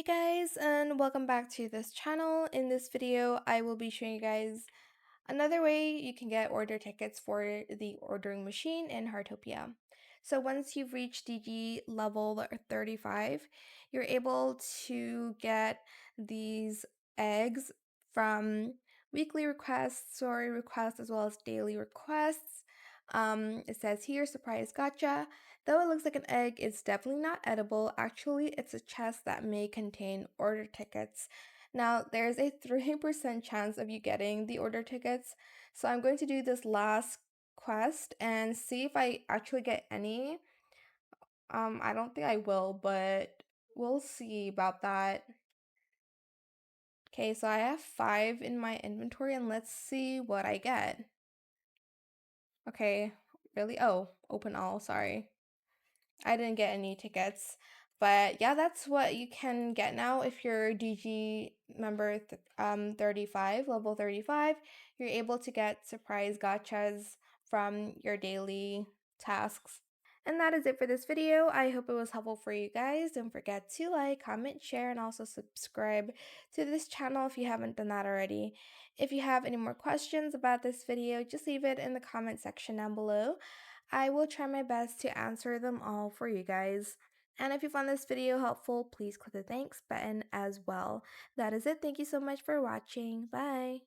Hey guys, and welcome back to this channel. In this video, I will be showing you guys another way you can get order tickets for the ordering machine in Heartopia. So once you've reached DG level 35, you're able to get these eggs from weekly requests, story requests, as well as daily requests. It says here, Surprise Gacha. Though it looks like an egg, it's definitely not edible. Actually, it's a chest that may contain order tickets. Now, there's a 3% chance of you getting the order tickets, so I'm going to do this last quest and see if I actually get any. I don't think I will, but we'll see about that. Okay, so I have 5 in my inventory, and let's see what I get. Okay, really? Oh, open all, sorry. I didn't get any tickets. But yeah, that's what you can get now if you're DG member 35, level 35. You're able to get surprise gachas from your daily tasks. And that is it for this video. I hope it was helpful for you guys. Don't forget to like, comment, share, and also subscribe to this channel if you haven't done that already. If you have any more questions about this video, just leave it in the comment section down below. I will try my best to answer them all for you guys. And if you found this video helpful, please click the thanks button as well. That is it. Thank you so much for watching. Bye.